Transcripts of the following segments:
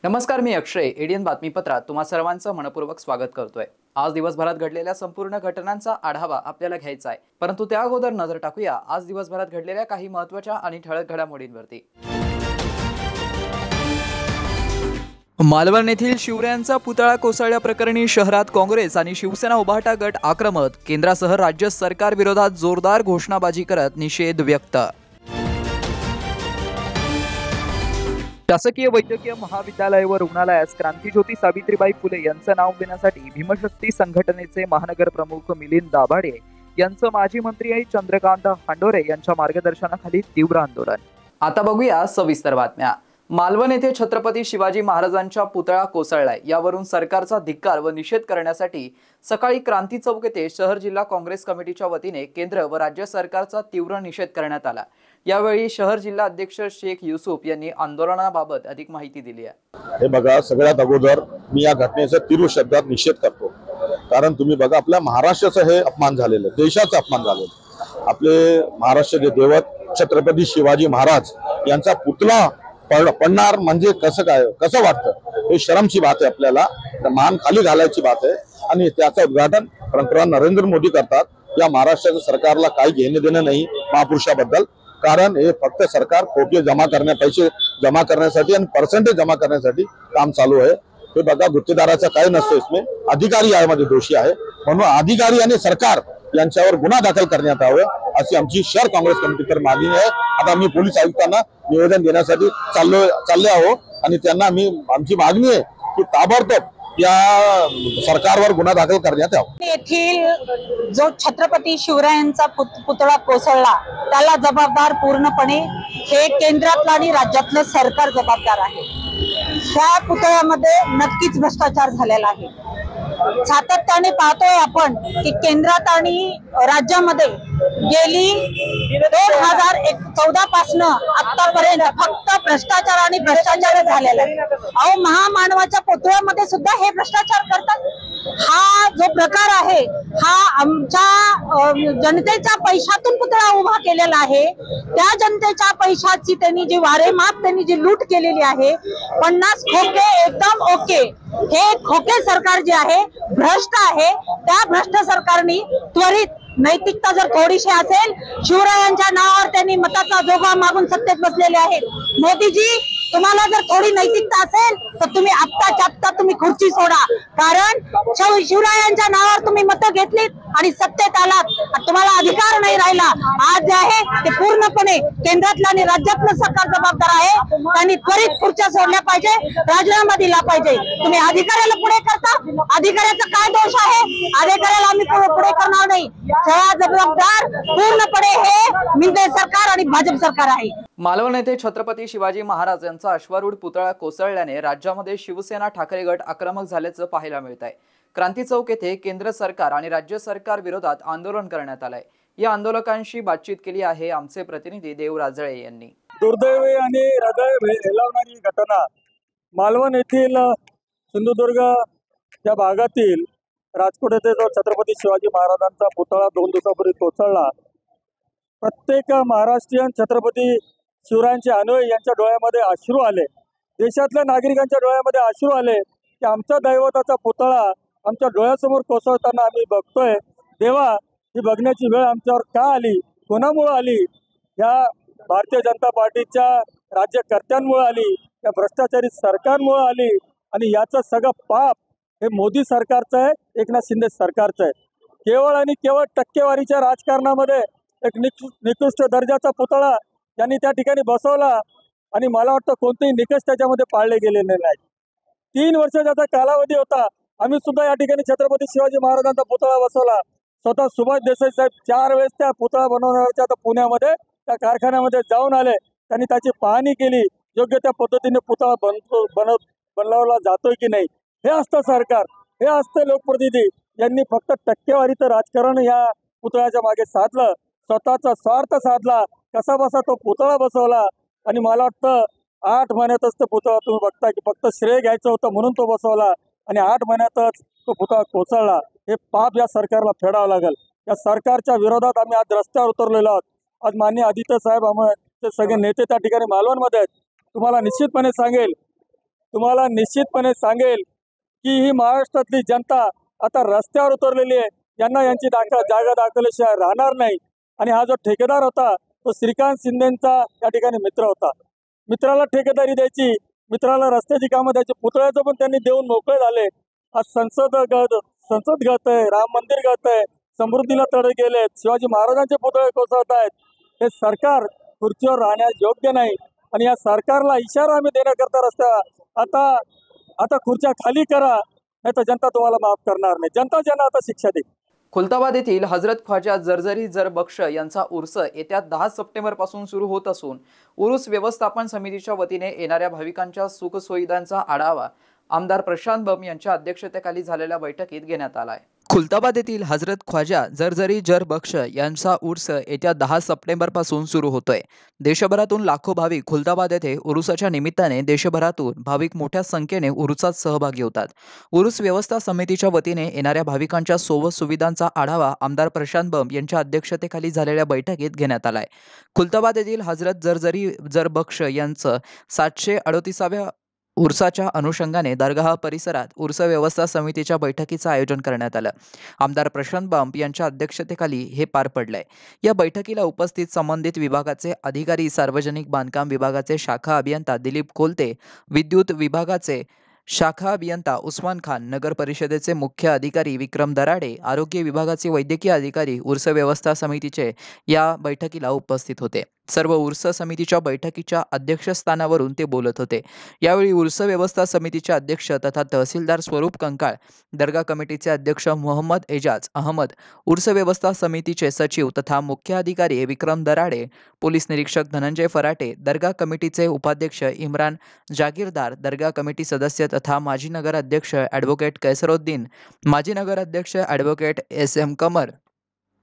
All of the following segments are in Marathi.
नमस्कार, मी अक्षय. एडीएन बातमीपत्रात तुम्हा सर्वांचं मनपूर्वक स्वागत करतोय. आज दिवसभरात घडलेल्या संपूर्ण घटनांचा आढावा आपल्याला घ्यायचा आहे, परंतु त्या अगोदर नजर टाकूया आज दिवसभरात घडलेल्या काही महत्त्वाच्या आणि ठळक घडामोडींवरती. मालवण येथील शिवरायांचा पुतळा कोसळल्याप्रकरणी शहरात काँग्रेस आणि शिवसेना उभाटा गट आक्रमक. केंद्रासह राज्य सरकार विरोधात जोरदार घोषणाबाजी करत निषेध व्यक्त. शासकीय वैद्यकीय महाविद्यालय व रुग्णालयास क्रांतिज्योती सावित्रीबाई फुले यांचं नाव देण्यासाठी भीमशक्ती संघटनेचे महानगर प्रमुख मिलिंद दाभाडे यांचं माजी मंत्री चंद्रकांत हांडोरे यांच्या मार्गदर्शनाखाली तीव्र आंदोलन. आता बघूया सविस्तर बातम्या. मालवण येथे छत्रपती शिवाजी महाराजांच्या पुतळा कोसळलाय, यावरून सरकारचा धिक्कार व निषेध करण्यासाठी सकाळी क्रांती चौक येथे शहर जिल्हा काँग्रेस कमिटीच्या वतीने केंद्र व राज्य सरकारचा तीव्र निषेध करण्यात आला. यावेळी शहर जिल्हा अध्यक्ष शेख युसुफ यांनी आंदोलनाबाबत अधिक माहिती दिली आहे. हे बघा, सगळ्यात अगोदर मी या घटनेचा तीव्र शब्दात निषेध करतो. कारण तुम्ही बघा, आपल्या महाराष्ट्राचं हे अपमान झालेलं, देशाचा अपमान झालेलं. आपले महाराष्ट्राचे दैवत छत्रपती शिवाजी महाराज यांचा पुतळा पडणार म्हणजे कसं वाटतं? हे शरमची बात आहे. आपल्याला मान खाली घालायची बात आहे. आणि त्याचं उद्घाटन पंतप्रधान नरेंद्र मोदी करतात. या महाराष्ट्राच्या सरकारला काही घेणं देणं नाही महापुरुषाबद्दल. कारण हे फक्त सरकार पैसे जमा करण्यासाठी आणि पर्सेंटेज जमा करण्यासाठी काम चालू आहे. हे बघा, गुत्तेदाराचा काही नसतं. इसमें अधिकारी यामध्ये दोषी आहे. म्हणून अधिकारी आणि सरकार यांच्यावर गुन्हा दाखल करण्यात यावे अशी आमची शहर काँग्रेस कमिटीतर मागणी आहे. आता आम्ही पोलीस आयुक्तांना निवेदन देण्यासाठी चालले आहोत आणि त्यांना आमची मागणी आहे की ताबडतोब या सरकारवर गुन्हा दाखल करण्यात यावा. येथील जो छत्रपती शिवरायांचा पुतळा कोसळला त्याला जबाबदार पूर्णपणे हे केंद्रातलं आणि राज्यातलं सरकार जबाबदार आहे. त्या पुतळ्यामध्ये नक्कीच भ्रष्टाचार झालेला आहे. सातत्याने पाहतोय आपण की केंद्रात आणि राज्यामध्ये गेली 2014 पासून आतापर्यंत फक्त भ्रष्टाचार आणि भ्रष्टाचार झालेला आहे. अहो, महामानवाच्या पुतळ्यामध्ये सुद्धा हे भ्रष्टाचार करतात. हा जो प्रकार आहे हा आमच्या जनतेच्या पैशातून पुतळा उभा केलेला आहे. त्या जनतेच्या पैशाची त्यांनी जी वारेमाप त्यांनी जी लूट केलेली आहे, 50 खोके एकदम ओके. हे खोके सरकार जे आहे भ्रष्ट आहे. त्या भ्रष्ट सरकारने त्वरित नैतिकता जर थोडीशी असेल, शिवरायांच्या नावावर त्यांनी मताचा जोगा मागून सत्तेत बसलेले आहेत. मोदीजी, तुम्हाला जर थोडी नैतिकता असेल तर तुम्ही आत्ता तुम्ही खुर्ची सोडा. कारण शिवरायांच्या नावावर तुम्ही मतं घेतलीत आणि सत्तेत आलात. तुम्हाला अधिकार नाही राहिला. आज जे आहे ते पूर्णपणे केंद्रातलं आणि राज्यातलं सरकार जबाबदार आहे. त्यांनी त्वरित खुर्च्या सोडल्या पाहिजे, राजीनामा दिला पाहिजे. तुम्ही अधिकाऱ्याला पुढे करता. अधिकाऱ्याचा काय दोष आहे? अधिकाऱ्याला आम्ही पुढे करणार नाही. जबाबदार पूर्णपणे हे मिंदे सरकार आणि भाजप सरकार आहे. मालवण येथे छत्रपती शिवाजी महाराज यांचा अश्वारूढ पुतळा कोसळल्याने राज्यामध्ये शिवसेना ठाकरे गट आक्रमक झाल्याचं पाहायला मिळत आहे. क्रांती चौक येथे केंद्र सरकार आणि राज्य सरकार विरोधात आंदोलन करण्यात आलंय. या आंदोलकांशी बातचीत केली आहे आमचे प्रतिनिधी देव राजळे यांनी. दुर्दैवी आणि हृदय हेलावणारी घटना मालवण येथील सिंधुदुर्ग या भागातील राजकोट येथे जो छत्रपती शिवाजी महाराजांचा पुतळा 2 दिवसापूर्वी कोसळला. प्रत्येक महाराष्ट्रीयन छत्रपती शिवरायांचे अनुयायी यांच्या डोळ्यामध्ये अश्रू आले. देशातल्या नागरिकांच्या डोळ्यामध्ये अश्रू आले की आमच्या दैवताचा पुतळा आमच्या डोळ्यासमोर कोसळताना आम्ही बघतोय. देवा, ही बघण्याची वेळ आमच्यावर का आली? कोणामुळे आली? या भारतीय जनता पार्टीच्या राज्यकर्त्यांमुळे आली, या भ्रष्टाचारी सरकारमुळे आली. आणि याचं सगळं पाप हे मोदी सरकारचं आहे, एकनाथ शिंदे सरकारचं आहे. केवळ आणि केवळ टक्केवारीच्या राजकारणामध्ये एक निकृष्ट दर्जाचा पुतळा त्यांनी त्या ठिकाणी बसवला आणि मला वाटतं कोणतेही निकष त्याच्यामध्ये पाळले गेलेले नाहीत. 3 वर्षाचा कालावधी होता. आम्ही सुद्धा या ठिकाणी छत्रपती शिवाजी महाराजांचा पुतळा बसवला. स्वतः सुभाष देसाई साहेब 4 वेळेस त्या पुतळा बनवण्याच्या आता पुण्यामध्ये त्या कारखान्यामध्ये जाऊन आले. त्यांनी त्याची पाहणी केली. योग्य त्या पद्धतीने पुतळा बनवला जातोय की नाही हे असतं सरकार, हे असतं लोकप्रतिनिधी. यांनी फक्त टक्केवारीचं राजकारण या पुतळ्याच्या मागे साधलं, स्वतःचा स्वार्थ साधला, कसा बसा तो पुतळा बसवला आणि मला वाटतं 8 महिन्यातच तो पुतळा तुम्ही बघता की फक्त श्रेय घ्यायचं होतं म्हणून तो बसवला आणि 8 महिन्यातच तो पुतळा कोसळला. हे पाप या सरकारला फेडावं लागेल. या सरकारच्या विरोधात आम्ही आज रस्त्यावर उतरलेलो आहोत. आज माननीय आदित्य साहेब आमचे सगळे नेते त्या ठिकाणी मालवणमध्ये आहेत. तुम्हाला निश्चितपणे सांगेल की ही महाराष्ट्रातली जनता आता रस्त्यावर उतरलेली आहे. यांना यांची जागा दाखवल्याशिवाय राहणार नाही. आणि हा जो ठेकेदार होता तो श्रीकांत शिंदेचा त्या ठिकाणी मित्र होता. मित्राला ठेकेदारी द्यायची, मित्राला रस्त्याची कामं द्यायची, पुतळ्याचं पण त्यांनी देऊन मोकळे झाले. आज संसद गळत आहे, राम मंदिर गळत आहे, समृद्धीला तडे गेलेत, शिवाजी महाराजांचे पुतळे कोसळत आहेत. हे सरकार खुर्चीवर राहण्यास योग्य नाही आणि या सरकारला इशारा आम्ही देण्याकरता आता खुर्च्या खाली करा, नाही तर जनता तुम्हाला माफ करणार नाही. जनता ज्यांना आता शिक्षा देईल. खुलताबाद येथील हजरत ख्वाजा जरजरी जर बख्श यांचा उर्स येत्या 10 सप्टेंबर पासून सुरू होत असून उरूस व्यवस्थापन समितीच्या वतीने येणाऱ्या भाविकांच्या सुखसुविधांचा आढावा आमदार प्रशांत बम यांच्या अध्यक्षतेखाली झालेल्या बैठकीत घेण्यात आला आहे. खुलताबाद येथील हजरत ख्वाजा जरजरी जर बख्श यांचा उर्स येत्या 10 सप्टेंबर पासून सुरू होतोय. देशभरातून लाखो भाविक खुलताबाद येथे उरुसाच्या निमित्ताने देशभरातून भाविक मोठ्या संख्येने उरुसात सहभागी होतात. उरूस व्यवस्था समितीच्या वतीने येणाऱ्या भाविकांच्या सोयी सुविधांचा आढावा आमदार प्रशांत बम यांच्या अध्यक्षतेखाली झालेल्या बैठकीत घेण्यात आलाय. खुलताबाद येथील हजरत जरजरी जर बख्श यांचं 738व्या उर्साच्या अनुषंगाने दरगाह परिसरात उर्स व्यवस्था समितीच्या बैठकीचं आयोजन करण्यात आलं. आमदार प्रशांत बम यांच्या अध्यक्षतेखाली हे पार पडलंय. या बैठकीला उपस्थित संबंधित विभागाचे अधिकारी, सार्वजनिक बांधकाम विभागाचे शाखा अभियंता दिलीप कोलते, विद्युत विभागाचे शाखा अभियंता उस्मान खान, नगर परिषदेचे मुख्य अधिकारी विक्रम दराडे, आरोग्य विभागाचे वैद्यकीय अधिकारी उर्स व्यवस्था समितीचे या बैठकीला उपस्थित होते. सर्व उर्स समितीच्या बैठकीच्या अध्यक्षस्थानावरून ते बोलत होते. यावेळी उर्स व्यवस्था समितीचे अध्यक्ष तथा तहसीलदार स्वरूप कंकाळ, दर्गा कमिटीचे अध्यक्ष मोहम्मद एजाज अहमद, उर्स व्यवस्था समितीचे सचिव तथा मुख्य अधिकारी विक्रम दराडे, पोलीस निरीक्षक धनंजय फराटे, दर्गा कमिटीचे उपाध्यक्ष इम्रान जागीरदार, दर्गा कमिटी सदस्य तथा माजी नगर अध्यक्ष ॲडव्होकेट कैसरुद्दीन, माजी नगर अध्यक्ष ॲडव्होकेट SM कमर,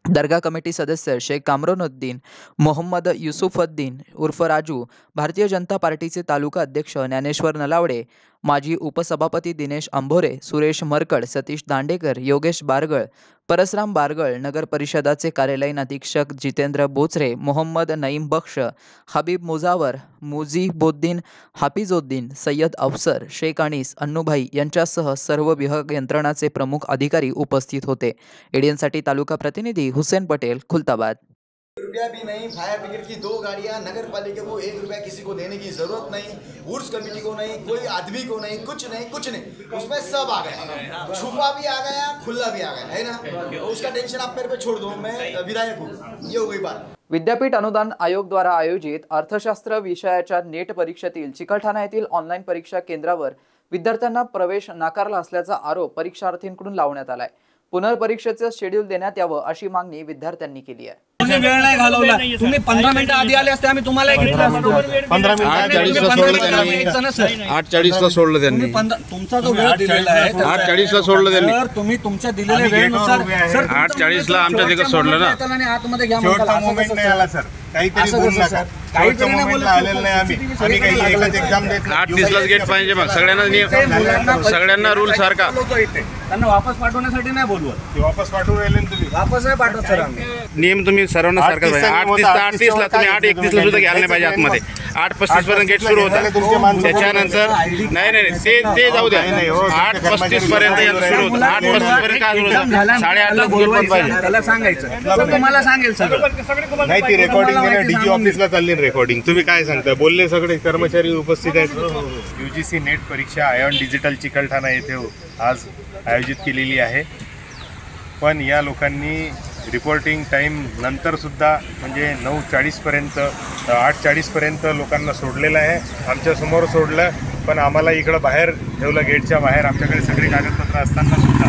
दर्गा कमिटी सदस्य शेख कामरुद्दीन, मोहम्मद युसुफुद्दीन उर्फ राजू, भारतीय जनता पार्टीचे तालुका अध्यक्ष ज्ञानेश्वर नलावडे, माजी उपसभापती दिनेश अंभोरे, सुरेश मरकड, सतीश दांडेकर, योगेश बारगळ, परसराम बारगळ, नगर परिषदाचे कार्यालयीन अधीक्षक जितेंद्र बोचरे, मोहम्मद नईम बख्श, हबीब मुजावर, मुजीबुद्दीन हाफिजुद्दीन, सय्यद अफसर, शेख अनीस, अन्नूभाई यांच्यासह सर्व विभाग यंत्रणाचे प्रमुख अधिकारी उपस्थित होते. एडीएनसाठी तालुका प्रतिनिधी हुसेन पटेल, खुलताबाद. रुपया भी नहीं, फायर ब्रिगेड की 2 गाड़ियां, नगर पालिका को 1 रुपया किसी को देने की जरूरत नहीं, उर्स कमेटी को नहीं, कोई आदमी को नहीं, कुछ नहीं, उसमें सब आ गया, छुपा भी आ गया, खुला भी आ गया, है ना. उसका टेंशन आप मेरे पे छोड़ दो, मैं विधायक हूँ, ये हो गई बात. विद्यापीठ अनुदान आयोग द्वारा आयोजित अर्थशास्त्र विषयाच्या नेट परीक्षेतील चिकलठाणा येथील ऑनलाईन परीक्षा केंद्रावर विद्यार्थ्यांना प्रवेश नाकारला असल्याचा आरोप परीक्षार्थींकडून लावण्यात आलाय. पुनर्परीक्षेचे शेड्यूल देण्यात यावं अशी मागणी विद्यार्थ्यांनी केली आहे. तुम्ही वेळ नाही घालवला, तुम्ही 15 मिनिटं आधी आले असते आम्ही तुम्हाला घेतलं असतं. 15 मिनिटं 8:40ला सोडलं त्यांनी. तुमचा जो वेळ दिलेला आहे 8:40ला सोडलं त्यांनी. तर तुम्ही तुमच्या दिलेल्या वेळेनुसार 8:40ला आमच्या तिकडे सोडलं ना. आतमध्ये घ्या शेवटचा मोमेंट नाही आला सर, काहीतरी बोलू नका. शेवटच्या मोमेंटला आलेलं नाही आम्ही काही एकच एक्झाम देत नाही. 8:30लाच गेट पाहिजे. मग सगळ्यांना रूल सारखा. त्यांना वापस पाठवण्यासाठी नाही बोलवत, ते वापस पाठवून राहिले ना तुम्ही. वापस नाही पाठवत सर आम्ही. नियम तुम्ही सर्वांना सारखा पाहिजे. 8:30ला तुम्ही 8:31ला सुद्धा घ्यायला नाही पाहिजे आतमध्ये. 8:35 पर्यंत गेट सुरू होता. त्याच्यानंतर नाही ते जाऊ द्या. 8:35 पर्यंत सुरू होतं. 8:35 पर्यंत काय सुरू होतं? 8:30ला गेट बंद पाहिजे. त्याला सांगायचं, तुम्हाला सांगेल सगळं. नाही, ती रेकॉर्डिंग डीजी ऑफिसला चालली रेकॉर्डिंग. तुम्ही काय सांगता? बोलले सगळे कर्मचारी उपस्थित आहेत. UGC नेट परीक्षा आयॉन डिजिटल चिकलठाणा येथे आज आयोजित केलेली आहे. पण या लोकांनी रिपोर्टिंग टाईम नंतर सुद्धा म्हणजे 9:40 पर्यंत 8:40 पर्यंत लोकांना सोडलेलं आहे. आमच्यासमोर सोडलं, पण आम्हाला इकडं बाहेर ठेवलं, गेटच्या बाहेर. आमच्याकडे सगळी कागदपत्र असताना सुद्धा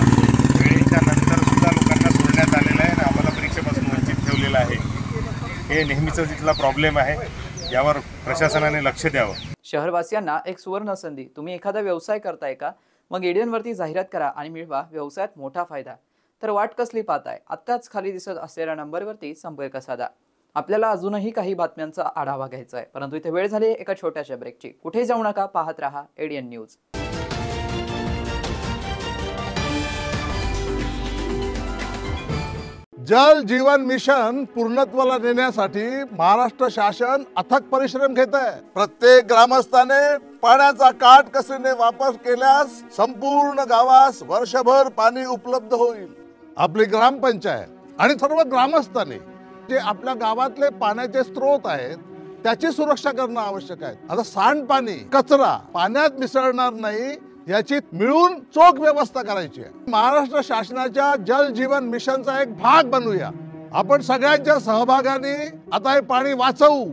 वेळेच्या नंतर सुद्धा लोकांना सोडण्यात आलेलं आहे आणि आम्हाला परीक्षेपासून वंचित ठेवलेलं आहे. हे नेहमीचा तिथला प्रॉब्लेम आहे. यावर प्रशासनाने लक्ष द्यावं. शहरवासियांना एक सुवर्ण संधी. तुम्ही एखादा व्यवसाय करताय का? मग एडीएनवरती जाहिरात करा आणि मिळवा व्यवसायात मोठा फायदा. तर वाट कसली पाहताय? आत्ताच खाली दिसत असलेल्या नंबरवरती संपर्क साधा. आपल्याला अजूनही काही बातम्यांचा आढावा घ्यायचा आहे, परंतु इथे वेळ झाली एका छोट्याशा ब्रेकची. कुठे जाऊ नका, पाहत रहा ADN न्यूज. जल जीवन मिशन पूर्णत्वाला नेण्यासाठी महाराष्ट्र शासन अथक परिश्रम घेत आहे. प्रत्येक ग्रामस्थाने पाण्याचा काटकसरीने वापर केल्यास संपूर्ण गावास वर्षभर पाणी उपलब्ध होईल. आपली ग्रामपंचायत आणि सर्व ग्रामस्थांनी जे आपल्या गावातले पाण्याचे स्रोत आहेत त्याची सुरक्षा करणं आवश्यक आहे. आता सांडपाणी, कचरा पाण्यात मिसळणार नाही याची मिळून चोख व्यवस्था करायची आहे. महाराष्ट्र शासनाच्या जल जीवन मिशनचा एक भाग बनूया. आपण सगळ्यांच्या सहभागाने आता हे पाणी वाचवू,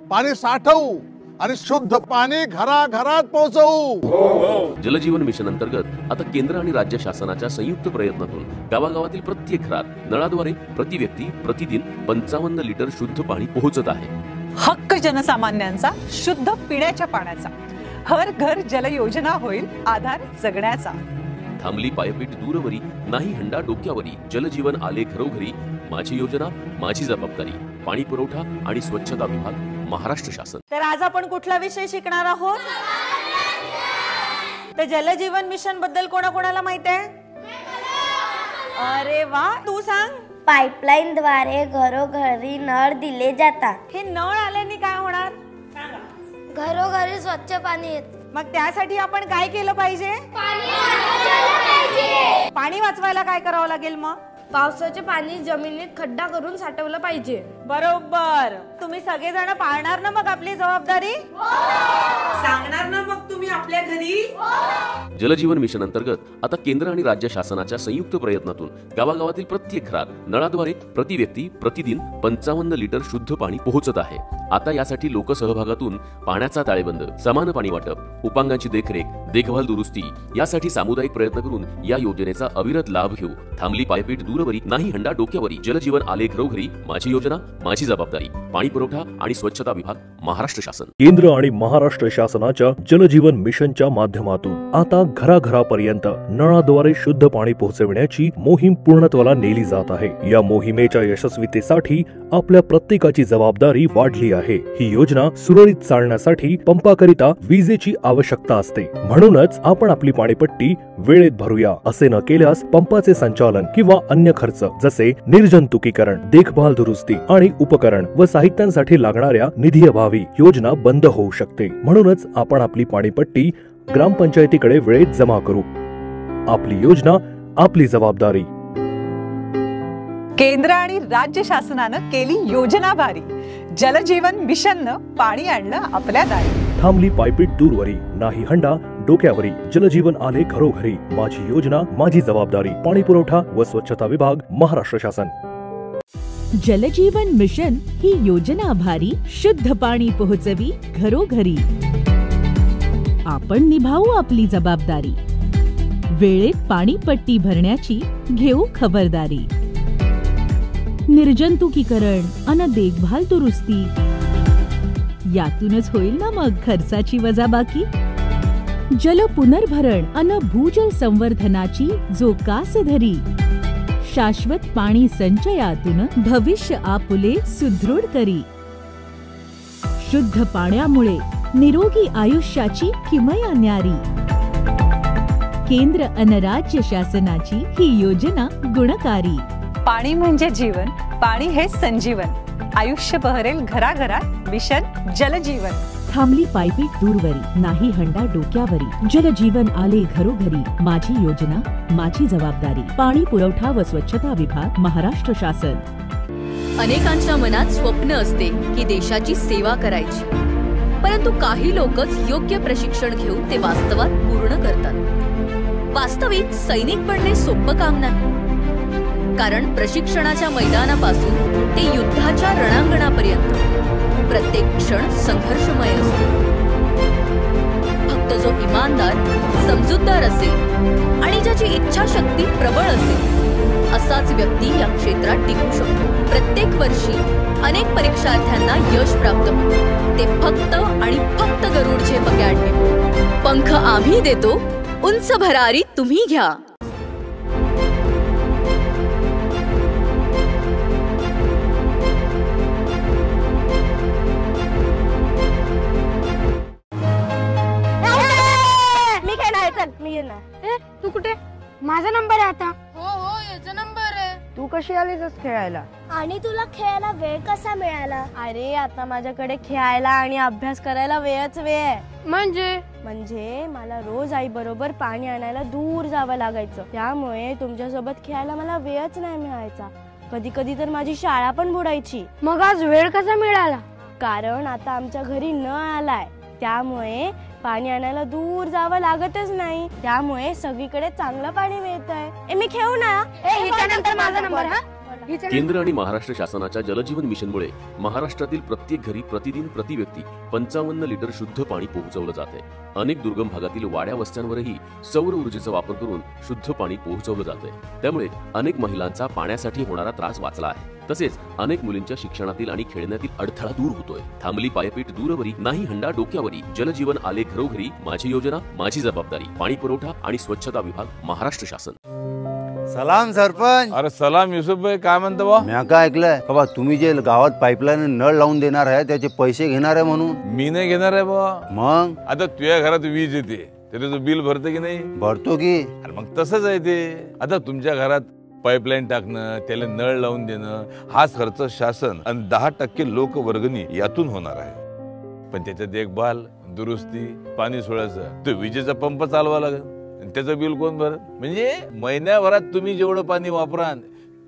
पाणी साठवू आणि शुद्ध पाणी घराघरात पोहोचवू. जलजीवन मिशन अंतर्गत आता केंद्र आणि राज्य शासनाच्या संयुक्त प्रयत्नातून गावागावातील प्रत्येक घरात नळाद्वारे प्रति व्यक्ती प्रतिदिन 55 लिटर शुद्ध पाणी पोहोचत आहे. हक्क जनसामान्यांचा शुद्ध पिण्याच्या पाण्याचा. हर घर जल योजना होईल आधार जगण्याचा. थांबली पायपीट दूरवरी, नाही हंडा डोक्यावरी. जलजीवन आले घरोघरी. माझी योजना माझी जबाबदारी. पाणी पुरवठा आणि स्वच्छता विभाग, महाराष्ट्र शासन. तर आज आपण कुठला विषय शिकणार आहोत? तर जलजीवन मिशन बद्दल कोणाकोणाला माहिती आहे? अरे वा, तू सांग. पाईपलाईन द्वारे घरोघरी नळ दिले जातात. हे नळ आल्याने काय होणार? घरोघरी स्वच्छ पाणी येते. मग त्यासाठी आपण काय केलं पाहिजे? पाणी वाचवायला काय करावं लागेल? मग पावसाचे पाणी जमिनीत खड्डा करून साठवलं पाहिजे. बरोबर. तुम्ही सगळेजण पाळणार ना मग आपली जबाबदारी? सांगणार ना मग तुम्ही आपल्या घरी? जलजीवन मिशन अंतर्गत आता केंद्र आणि राज्य शासनाच्या संयुक्त प्रयत्नातून गावागावातील प्रत्येक घरात नळाद्वारे प्रति व्यक्ती प्रतिदिन 55 लिटर शुद्ध पाणी पोहोचत आहे. आता यासाठी लोकसहभागातून पाण्याचा ताळेबंद, समान पाणी वाटप, उपांगाची देखरेख, देखभाल दुरुस्ती यासाठी सामुदायिक प्रयत्न करून या योजनेचा अविरत लाभ घेऊ. थांबली पायपीट दूरवरी, नाही हंडा डोक्यावरी. जलजीवन आले घरोघरी. माझी योजना माझी जबाबदारी. पाणी पुरवठा आणि स्वच्छता विभाग, महाराष्ट्र शासन. केंद्र आणि महाराष्ट्र शासनाच्या जलजीवन मिशनच्या माध्यमातून आता घराघरापर्यंत नळाद्वारे शुद्ध पाणी पोहोचविण्याची मोहीम पूर्णत्वाला नेली जात आहे. या मोहिमेच्या यशस्वीतेसाठी आपल्या प्रत्येकाची जबाबदारी वाढली आहे. ही योजना सुरळीत चालण्यासाठी पंपाकरिता विजेची आवश्यकता असते. म्हणूनच आपण आपली पाणीपट्टी वेळेत भरूया. असे न केल्यास पंपाचे संचालन किंवा अन्य खर्च जसे निर्जंतुकीकरण, देखभाल दुरुस्ती आणि उपकरण व साहित्यांसाठी लागणाऱ्या निधीअभावी योजना बंद होऊ शकते. म्हणूनच आपण आपली पाणीपट्टी ग्रामपंचायतीकडे वेळेत जमा करू. आपली योजना आपली जबाबदारी. केंद्र आणि राज्य शासनानं केली योजना भारी. जलजीवन मिशननं पाणी आणलं आपल्या दारी. थांबली पायपीट दूरवरी, नाही हंडा डोक्यावरी. जलजीवन आले घरोघरी. माझी योजना माझी जबाबदारी. पाणी पुरवठा व स्वच्छता विभाग, महाराष्ट्र शासन. जलजीवन मिशन ही योजना भारी. शुद्ध पाणी पोहोचवी घरोघरी. आपण निभावू आपली जबाबदारी. वेळेत पाणीपट्टी भरण्याची घेऊ खबरदारी. निर्जंतुकीकरण अन देखभाल दुरुस्ती यातूनच होईल ना मग खर्चाची वजाबाकी. जल पुनर्भरण अन भूजल संवर्धनाची जो कास धरी. शाश्वत पाणी संचयातून भविष्य आपुले सुदृढ करी. शुद्ध पाण्यामुळे निरोगी आयुष्याची किमया न्यारी. केंद्र अन राज्य शासनाची ही योजना गुणकारी. पाणी म्हणजे जीवन. पाणी हे संजीवन. आयुष्य बहरेल घराघरात. मिशन जलजीवन. थांबली पायपीट दूरवरी, नाही हंडा डोक्यावरी. जलजीवन आले घरोघरी. माझी योजना माझी जबाबदारी. पाणी पुरवठा व स्वच्छता विभाग, महाराष्ट्र शासन. अनेकांच्या मनात स्वप्न असते की देशाची सेवा करायची, परंतु काही लोकच योग्य प्रशिक्षण घेऊन ते वास्तवात पूर्ण करतात. वास्तविक सैनिक बनणे सोपं काम नाही, कारण प्रशिक्षणाच्या मैदानापासून ते युद्धाच्या रणांगणापर्यंत प्रत्येक क्षण संघर्षमय असतो. फक्त जो इमानदार, समजूतदार असेल आणि ज्याची इच्छाशक्ती प्रबळ असेल असाच व्यक्ती या क्षेत्रात टिकू शकतो. प्रत्येक वर्षी अनेक परीक्षार्थ्यांना यश प्राप्त होते, ते फक्त आणि फक्त गरुड झेप अकॅडमी. पंख आम्ही देतो, उंच भरारी तुम्ही घ्या. तू कशी आलीस खेळायला? आणि तुला खेळायला वेळ कसा मिळाला? अरे आता माझ्याकडे खेळायला आणि अभ्यास करायला वेळच वेळ आहे. म्हणजे मला रोज आई बरोबर पाणी आणायला दूर जावं लागायचं. त्यामुळे तुमच्यासोबत खेळायला मला वेळच नाही मिळायचा. कधी कधी तर माझी शाळा पण बुडायची. मग आज वेळ कसा मिळाला? कारण आता आमच्या घरी नळ आलाय, त्यामुळे पाणी आणायला दूर जावं लागतच नाही. त्यामुळे सगळीकडे चांगलं पाणी मिळतंय. मी खेळू ना? हिच्यानंतर माझा नंबर. हा, केंद्र आणि महाराष्ट्र शासनाच्या जलजीवन मिशनमुळे महाराष्ट्रातील प्रत्येक घरी प्रतिदिन प्रति व्यक्ती 55 लिटर शुद्ध पाणी पोहोचवलं जात आहे. अनेक दुर्गम भागातील वाड्या वस्त्यांवरही सौर ऊर्जेचा वापर करून शुद्ध पाणी पोहोचवलं जात आहे. त्यामुळे अनेक महिलांचा पाण्यासाठी होणारा त्रास वाचला आहे. तसेच अनेक मुलींच्या शिक्षणातील आणि खेळण्यातील अडथळा दूर होतोय. थांबली पायपीट दूरवरी, नाही हंडा डोक्यावरी. जलजीवन आले घरोघरी. माझी योजना माझी जबाबदारी. पाणी पुरवठा आणि स्वच्छता विभाग, महाराष्ट्र शासन. सलाम सरपंच. अरे सलाम युसुफ भाई, काय म्हणतो बा? मी काय ऐकलंय बाबा, तुम्ही जे गावात पाईपलाईन नळ लावून देणार आहे त्याचे पैसे घेणार आहे म्हणून. मी नाही घेणार आहे बा. मग आता तुझ्या घरात वीज येते, त्याचं बिल भरतो की नाही? भरतो की. अरे मग तसंच आहे ते. आता तुमच्या घरात पाईपलाईन टाकणं, त्याला नळ लावून देणं, हाच खर्च शासन आणि 10% लोक वर्गणी यातून होणार आहे. पण त्याच्या देखभाल, दुरुस्ती, पाणी सोडायचं, तो विजेचा पंप चालवा लागेल. त्याचं बिल कोण भरत? म्हणजे महिन्याभरात तुम्ही जेवढं पाणी वापराल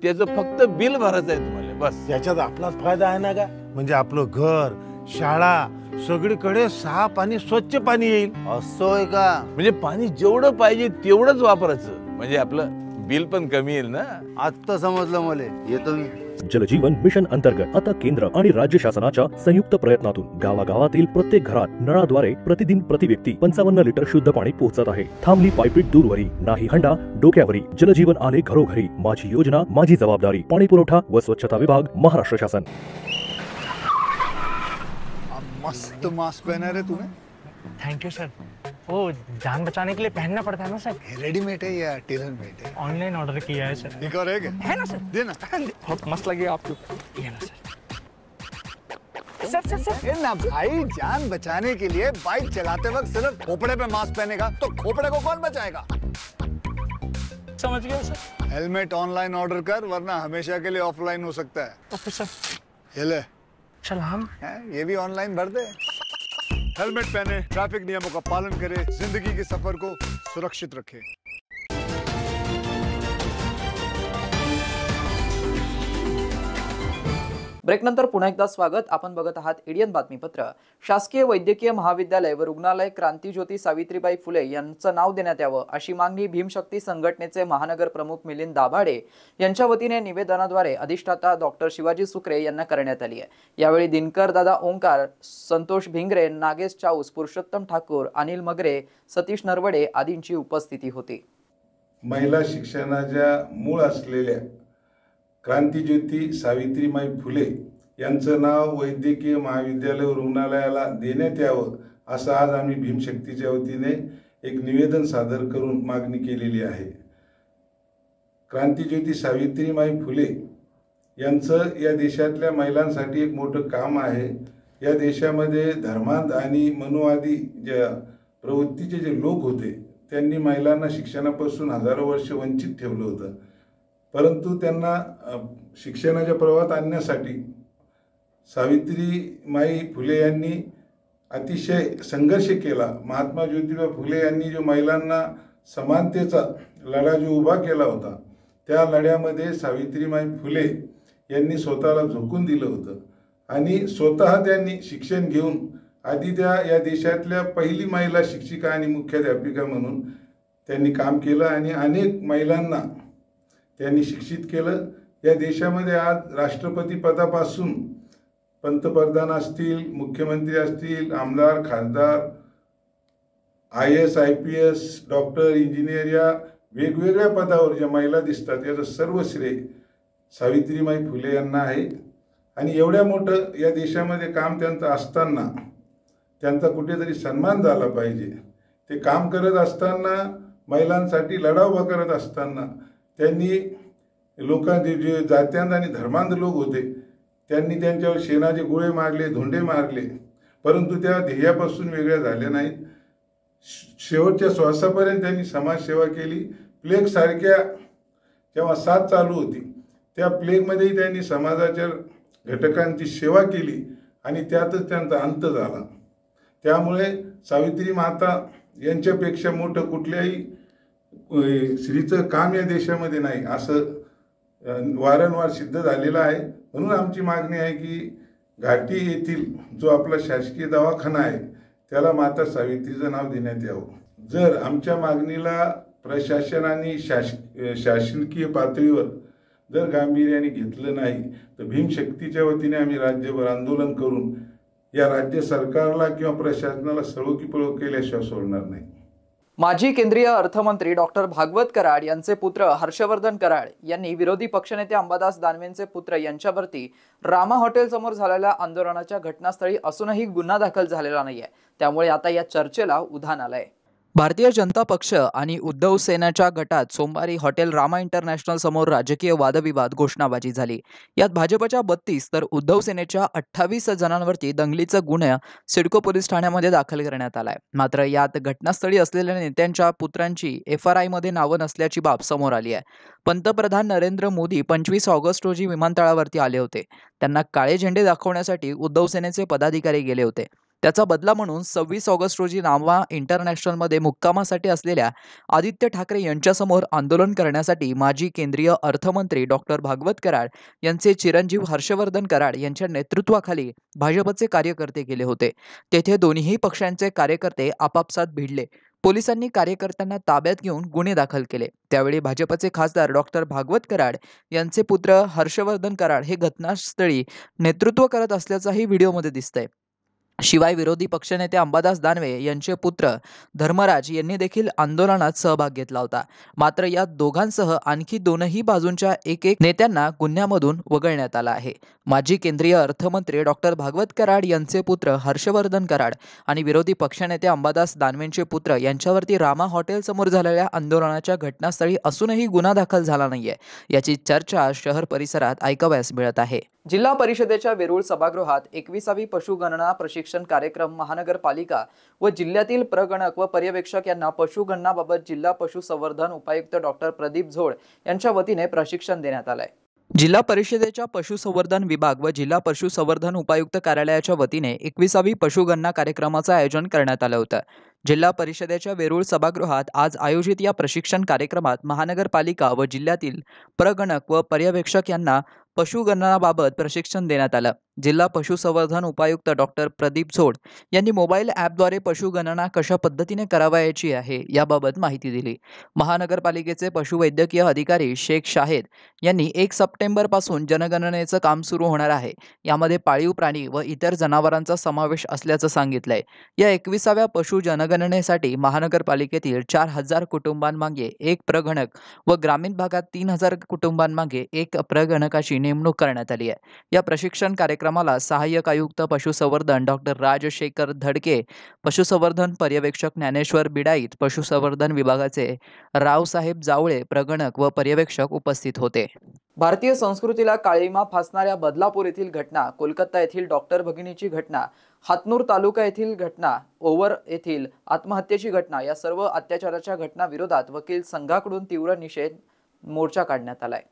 त्याचं फक्त बिल भरायचं आहे तुम्हाला, बस. याच्यात आपलाच फायदा आहे ना का? म्हणजे आपलं घर, शाळा, सगळीकडे साफ आणि स्वच्छ पाणी येईल. असं का? म्हणजे पाणी जेवढं पाहिजे तेवढंच वापरायचं, म्हणजे आपलं बिल पण कमी येईल ना. आता समजलं मला. येतो मी. जलजीवन मिशन अंतर्गत आता केंद्र आणि राज्य शासनाच्या संयुक्त प्रयत्नातून गावागावातील प्रत्येक घरात नळाद्वारे प्रतिदिन प्रति व्यक्ती 55 लिटर शुद्ध पाणी पोहोचत आहे. थांबली पायपीट दूरवरी, नाही हंडा डोक्यावरी. जलजीवन आले घरोघरी. माझी योजना माझी जबाबदारी. पाणी पुरवठा व स्वच्छता विभाग, महाराष्ट्र शासन. मस्त मास्क पहना रहे तुम्हें. Thank you sir. वो जान बचाने के लिए पहनना पड़ता है ना सर. रेडीमेड है या टेलर मेड है? ऑनलाइन ऑर्डर किया है सर. एक और है ना सर. देना. बहुत मस्त लगे आपको. ये ना सर. सर ना भाई, जान बचाने के लिए बाइक चलाते वक्त सिर्फ खोपड़े पे मास्क पहनेगा तो खोपड़े को कौन बचाएगा? समझ गया सर. हेलमेट ऑनलाइन ऑर्डर कर, वरना हमेशा के लिए ऑफलाइन हो सकता है. Okay sir. ये ले. चल हम ये भी ऑनलाइन भर दे. हेलमेट पहने, ट्रैफिक नियमों का पालन करे, जिंदगी के सफर को सुरक्षित रखे. ब्रेकनंतर पुन्हा एकदा स्वागत. आपण बघत आहात एडियन बातमीपत्र. शासकीय वैद्यकीय महाविद्यालय व रुग्णालय क्रांतीज्योती सावित्रीबाई फुले यांचं नाव देण्यात यावं अशी मागणी भीमशक्ती संघटनेचे महानगर प्रमुख मिलिंद दाभाडे यांच्या वतीने निवेदनाद्वारे अधिष्ठाता डॉक्टर शिवाजी सुकरे यांना करण्यात आली आहे. यावेळी दिनकर दादा ओंकार, संतोष भिंगरे, नागेश चाऊस, पुरुषोत्तम ठाकूर, अनिल मगरे, सतीश नरवडे आदींची उपस्थिती होती. महिला शिक्षणाच्या मूळ असलेल्या क्रांतीज्योती सावित्रीबाई फुले यांचं नाव वैद्यकीय महाविद्यालय व रुग्णालयाला देण्यात यावं असं आज आम्ही भीमशक्तीच्या वतीने एक निवेदन सादर करून मागणी केलेली आहे. क्रांतीज्योती सावित्रीबाई फुले यांचं या देशातल्या महिलांसाठी एक मोठं काम आहे. या देशामध्ये धर्मांध आणि मनोवादी ज्या प्रवृत्तीचे जे लोक होते त्यांनी महिलांना शिक्षणापासून हजारो वर्ष वंचित ठेवलं होतं. परंतु त्यांना शिक्षणाच्या प्रवाहात आणण्यासाठी सावित्रीबाई फुले यांनी अतिशय संघर्ष केला. महात्मा ज्योतिबा फुले यांनी जो महिलांना समानतेचा लढा जो उभा केला होता, त्या लढ्यामध्ये सावित्रीबाई फुले यांनी स्वतःला झोकून दिलं होतं आणि स्वतः त्यांनी शिक्षण घेऊन आधी त्या या देशातल्या पहिली महिला शिक्षिका आणि मुख्याध्यापिका म्हणून त्यांनी काम केलं आणि अनेक महिलांना त्यांनी शिक्षित केलं. या देशामध्ये आज राष्ट्रपती पदापासून पंतप्रधान असतील, मुख्यमंत्री असतील, आमदार, खासदार, IAS, IPS, डॉक्टर, इंजिनियर या वेगवेगळ्या पदावर ज्या महिला दिसतात याचं सर्व श्रेय सावित्रीबाई फुले यांना आहे. आणि एवढ्या मोठं या देशामध्ये काम त्यांचं असताना त्यांचा कुठेतरी सन्मान झाला पाहिजे. ते काम करत असताना, महिलांसाठी लढा उभा करत असताना त्यांनी लोकांचे जे जात्यांध आणि धर्मांध लोक होते त्यांनी त्यांच्यावर शेणाचे गोळे मारले, धोंडे मारले, परंतु त्या ध्येयापासून वेगळ्या झाल्या नाहीत. शेवटच्या श्वासापर्यंत त्यांनी समाजसेवा केली. प्लेग सारख्या जेव्हा साथ चालू होती त्या प्लेगमध्येही त्यांनी समाजाच्या घटकांची सेवा केली आणि त्यातच त्यांचा अंत झाला. त्यामुळे सावित्री माता यांच्यापेक्षा मोठं कुठल्याही स्त्रीचं काम या देशामध्ये नाही असं वारंवार सिद्ध झालेलं आहे. म्हणून आमची मागणी आहे की घाटी येथील जो आपला शासकीय दवाखाना आहे त्याला माता सावित्रीचं नाव देण्यात यावं. जर आमच्या मागणीला प्रशासनाने शासकीय पातळीवर जर गांभीर्याने घेतलं नाही तर भीमशक्तीच्या वतीने आम्ही राज्यभर आंदोलन करून या राज्य सरकारला किंवा प्रशासनाला सळो की पळो केल्याशिवाय सोडणार नाही. माजी केंद्रीय अर्थमंत्री डॉक्टर भागवत कराड यांचे पुत्र हर्षवर्धन कराड यांनी विरोधी पक्षनेते अंबादास दानवेंचे पुत्र यांच्यावरती रामा हॉटेल समोर झालेल्या आंदोलनाच्या घटनास्थळी असूनही गुन्हा दाखल झालेला नाहीये. त्यामुळे आता या चर्चेला उधाण आलंय. भारतीय जनता पक्ष आणि उद्धव सेनेच्या गटात सोमवारी हॉटेल रामा इंटरनॅशनल समोर राजकीय वादविवाद घोषणाबाजी झाली. यात भाजपच्या 32 तर उद्धव सेनेच्या 28 जणांवरती दंगलीचा गुन्हा सिडको पोलीस ठाण्यामध्ये दाखल करण्यात आलाय. मात्र यात घटनास्थळी असलेल्या नेत्यांच्या पुत्रांची FRI मध्ये नावं नसल्याची बाब समोर आली आहे. पंतप्रधान नरेंद्र मोदी 25 ऑगस्ट रोजी विमानतळावरती आले होते. त्यांना काळे झेंडे दाखवण्यासाठी उद्धव सेनेचे पदाधिकारी गेले होते. त्याचा बदला म्हणून 26 ऑगस्ट रोजी रामा इंटरनॅशनलमध्ये मुक्कामासाठी असलेल्या आदित्य ठाकरे यांच्यासमोर आंदोलन करण्यासाठी माजी केंद्रीय अर्थमंत्री डॉक्टर भागवत कराड यांचे चिरंजीव हर्षवर्धन कराड यांच्या नेतृत्वाखाली भाजपचे कार्यकर्ते गेले होते. तेथे दोन्ही पक्षांचे कार्यकर्ते आपापसात भिडले. पोलिसांनी कार्यकर्त्यांना ताब्यात घेऊन गुन्हे दाखल केले. त्यावेळी भाजपचे खासदार डॉक्टर भागवत कराड यांचे पुत्र हर्षवर्धन कराड हे घटनास्थळी नेतृत्व करत असल्याचाही व्हिडिओमध्ये दिसतंय. शिवाय विरोधी पक्षनेते अंबादास दानवे यांचे पुत्र धर्मराज यांनी देखील आंदोलनात सहभाग घेतला होता. मात्र या दोघांसह आणखी दोनही बाजूंच्या एक नेत्यांना गुन्ह्यामधून वगळण्यात आला आहे. माजी केंद्रीय अर्थमंत्री डॉक्टर भागवत कराड यांचे पुत्र हर्षवर्धन कराड आणि विरोधी पक्षनेते अंबादास दानवेंचे पुत्र यांच्यावरती रामा हॉटेल समोर झालेल्या आंदोलनाच्या घटनास्थळी असूनही गुन्हा दाखल झाला नाहीये. याची चर्चा शहर परिसरात ऐकावयास मिळत आहे. जिल्हा परिषदेच्या वेरूळ सभागृहात 21वी पशुगणना प्रशिक्षण कार्यक्रम महानगरपालिका व जिल्ह्यातील प्रगणक व पर्यवेक्षक यांना पशुगणनाबाबत जिल्हा पशुसंवर्धन उपायुक्त डॉक्टर प्रदीप झोड यांच्या वतीने प्रशिक्षण देण्यात आलंय. जिल्हा परिषदेच्या पशुसंवर्धन विभाग व जिल्हा पशुसंवर्धन उपायुक्त कार्यालयाच्या वतीने 21वी पशुगणना कार्यक्रमाचं आयोजन करण्यात आलं होतं. जिल्हा परिषदेच्या वेरूळ सभागृहात आज आयोजित या प्रशिक्षण कार्यक्रमात महानगरपालिका व जिल्ह्यातील प्रगणक व पर्यवेक्षक यांना पशुगणनाबाबत प्रशिक्षण देण्यात आलं. जिल्हा पशुसंवर्धन उपायुक्त डॉक्टर प्रदीप झोड यांनी मोबाईल ॲपद्वारे पशुगणना कशा पद्धतीने करावयाची आहे याबाबत माहिती दिली. महानगरपालिकेचे पशुवैद्यकीय अधिकारी शेख शाहेद यांनी 1 सप्टेंबरपासून जनगणनेचं काम सुरू होणार आहे. यामध्ये पाळीव प्राणी व इतर जनावरांचा समावेश असल्याचं सांगितलंय. या 21व्या पशु जनगणनेसाठी महानगरपालिकेतील 4000 कुटुंबांमागे 1 प्रगणक व ग्रामीण भागात 3000 कुटुंबांमागे 1 प्रगणकाची नेमणूक करण्यात आली आहे. या प्रशिक्षण कार्यक्रमाला सहाय्यक आयुक्त पशुसंवर्धन डॉक्टर राजशेखर धडके, पशुसंवर्धन पर्यवेक्षक ज्ञानेश्वर बिडाईत, पशुसंवर्धन विभागाचे रावसाहेब जावळे, प्रगणक व पर्यवेक्षक उपस्थित होते. भारतीय संस्कृतीला काळीमा फासणाऱ्या बदलापूर येथील घटना, कोलकाता येथील डॉक्टर भगिनीची घटना, हातनूर तालुका येथील घटना, ओव्हर येथील आत्महत्येची घटना या सर्व अत्याचाराच्या घटना विरोधात वकील संघाकडून तीव्र निषेध मोर्चा काढण्यात आलाय.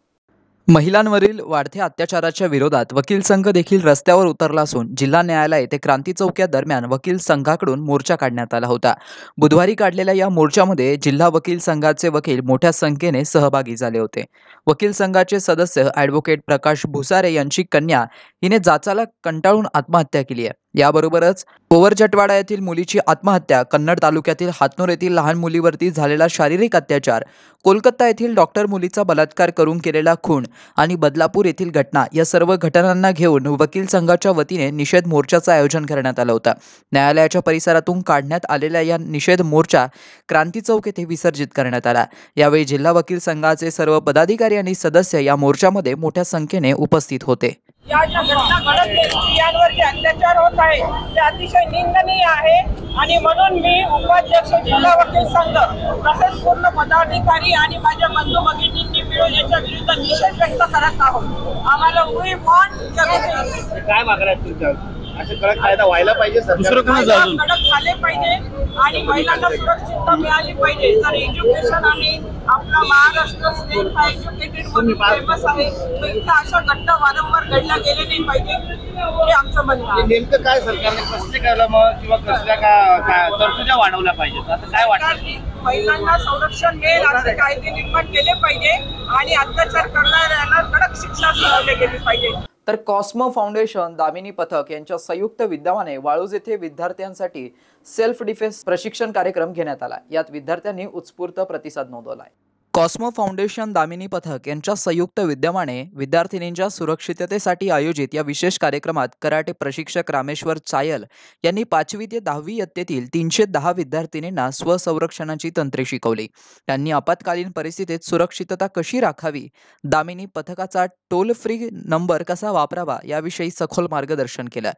महिलांवरील वाढत्या अत्याचाराच्या विरोधात वकील संघ देखील रस्त्यावर उतरला असून जिल्हा न्यायालय ते क्रांती चौक या दरम्यान वकील संघाकडून मोर्चा काढण्यात आला होता. बुधवारी काढलेल्या या मोर्चामध्ये जिल्हा वकील संघाचे वकील मोठ्या संख्येने सहभागी झाले होते. वकील संघाचे सदस्य ॲडव्होकेट प्रकाश भुसारे यांची कन्या हिने जाचाला कंटाळून आत्महत्या केली आहे. याबरोबरच पोवरजटवाडा येथील मुलीची आत्महत्या, कन्नड तालुक्यातील हातनूर येथील लहान मुलीवरती झालेला शारीरिक अत्याचार, कोलकाता येथील डॉक्टर मुलीचा बलात्कार करून केलेला खून आणि बदलापूर येथील घटना या सर्व घटनांना घेऊन वकील संघाच्या वतीने निषेध मोर्चाचं आयोजन करण्यात आलं होतं. न्यायालयाच्या परिसरातून काढण्यात आलेल्या या निषेध मोर्चा क्रांती चौक येथे विसर्जित करण्यात आला. यावेळी जिल्हा वकील संघाचे सर्व पदाधिकारी आणि सदस्य या मोर्चामध्ये मोठ्या संख्येने उपस्थित होते. या ज्या घटना घडत आहेत, स्त्रियांवर जे अत्याचार होत आहे ते अतिशय निंदनीय आहे आणि म्हणून मी उपाध्यक्ष जिल्हा वकील संघ तसेच पूर्ण पदाधिकारी आणि माझ्या बंधू भगिनींनी मिळून याच्या विरुद्ध निषेध व्यक्त करत आहोत. आम्हाला वी वॉन्ट जस्टिस. काय मागण्या आहेत तुमच्या? असे कडक कायदा व्हायला पाहिजे. दुसरं कोणाचं अजून कडक झाले पाहिजे आणि महिलांना सुरक्षितता मिळाली पाहिजे. तर एज्युकेशन आहे आपला महाराष्ट्र स्टेट हा एज्युकेटेड म्हणून फेमस आहे. तर इथे अशा घटना वारंवार घडल्या गेले नाही पाहिजे हे आमचं म्हणणं आहे. नेमकं काय सरकारने स्पष्टीकरण किंवा कसल्या तरतुद्या वाढवल्या पाहिजेत असं काय वाटतं? महिलांना संरक्षण मिळेल असे कायदे निर्माण केले पाहिजे आणि अत्याचार करणाऱ्यांना कडक शिक्षा सुनावली गेली पाहिजे. तर कॉस्मो फाउंडेशन, दामिनी पथक यांच्या संयुक्त विद्यमाने वाळूज येथे विद्यार्थ्यांसाठी सेल्फ डिफेन्स प्रशिक्षण कार्यक्रम घेण्यात आला. यात विद्यार्थ्यांनी उत्स्फूर्त प्रतिसाद नोंदवलाय. कॉस्मो फाउंडेशन, दामिनी पथक यांच्या संयुक्त विद्यमाने विद्यार्थिनींच्या सुरक्षिततेसाठी आयोजित या विशेष कार्यक्रमात कराटे प्रशिक्षक रामेश्वर चायल यांनी 5वी ते 10वी इयत्तेतील 310 विद्यार्थिनींना स्वसंरक्षणाची तंत्रे शिकवली. त्यांनी आपत्कालीन परिस्थितीत सुरक्षितता कशी राखावी, दामिनी पथकाचा टोल फ्री नंबर कसा वापरावा याविषयी सखोल मार्गदर्शन केलं.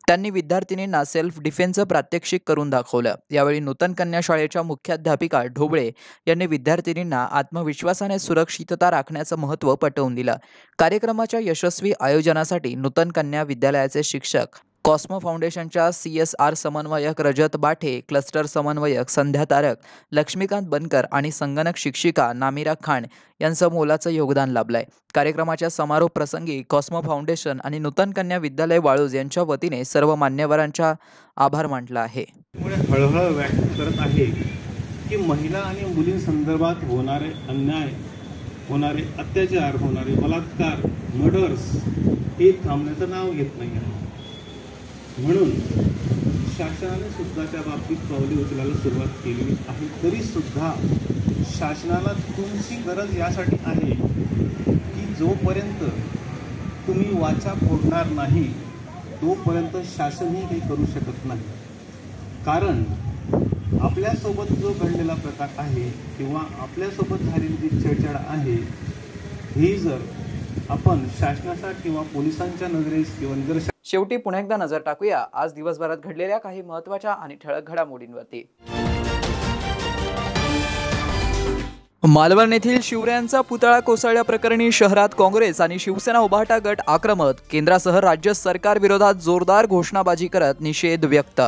त्यांनी विद्यार्थिनींना सेल्फ डिफेन्सचं प्रात्यक्षिक करून दाखवलं. यावेळी नूतन कन्या शाळेच्या मुख्याध्यापिका ढोबळे यांनी विद्यार्थिनींना आत्मविश्वासाने सुरक्षितता राखण्याचं महत्त्व पटवून दिलं. कार्यक्रमाच्या यशस्वी आयोजनासाठी नूतन कन्या विद्यालयाचे शिक्षक, कॉस्मो फाउंडेशनच्या CSR समन्वयक रजत बाठे, क्लस्टर समन्वयक संध्या तारक, लक्ष्मीकांत बनकर आणि संगणक शिक्षिका नामिरा खान यांचं मोलाचं योगदान लाभलंय. कार्यक्रमाच्या समारोप प्रसंगी कॉस्मो फाउंडेशन आणि नूतन कन्या विद्यालय वाळूज यांच्या वतीने सर्व मान्यवरांचा आभार मानला आहे. हळहळ व्यक्त करत आहे की महिला आणि मुलींसंदर्भात होणारे अन्याय, होणारे अत्याचार, होणारे बलात्कार, मर्डर्स हे थांबण्याचं नाव घेत नाही आहे. म्हणून शासनाने सुद्धा त्या बाबतीत पावले उचलायला सुरुवात केली आहे. तरी सुद्धा शासनाला तुमची गरज यासाठी आहे की जोपर्यंत तुम्ही वाचा फोडणार नाही तोपर्यंत शासनही काही करू शकत नाही. कारण आपल्यासोबत जो घडलेला प्रकार आहे किंवा आपल्यासोबत झालेली जी छेडछाड आहे ही जर आपण शासनाच्या किंवा पोलिसांच्या नजरेस किंवा निदर्शनास. शेवटी पुन्हा एकदा नजर टाकूया आज दिवसभरात घडलेल्या काही महत्त्वाच्या आणि ठळक घडामोडींवरती. मालवण येथील शिवरायांचा पुतळा कोसळल्याप्रकरणी शहरात काँग्रेस आणि शिवसेना उभाटा गट आक्रमक. केंद्रासह राज्य सरकार विरोधात जोरदार घोषणाबाजी करत निषेध व्यक्त.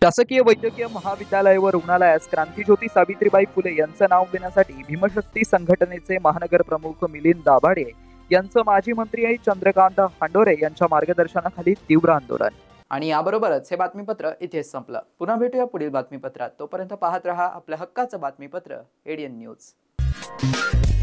शासकीय वैद्यकीय महाविद्यालय व रुग्णालयास क्रांतीज्योती सावित्रीबाई फुले यांचं नाव देण्यासाठी भीमशक्ती संघटनेचे महानगर प्रमुख मिलिंद दाभाडे यांचं माजी मंत्री चंद्रकांत हांडोरे यांच्या मार्गदर्शनाखाली तीव्र आंदोलन. आणि याबरोबरच हे बातमीपत्र इथेच संपलं. पुन्हा भेटूया पुढील बातमीपत्रात. तोपर्यंत पाहत रहा आपल्या हक्काचं बातमीपत्र ADN न्यूज.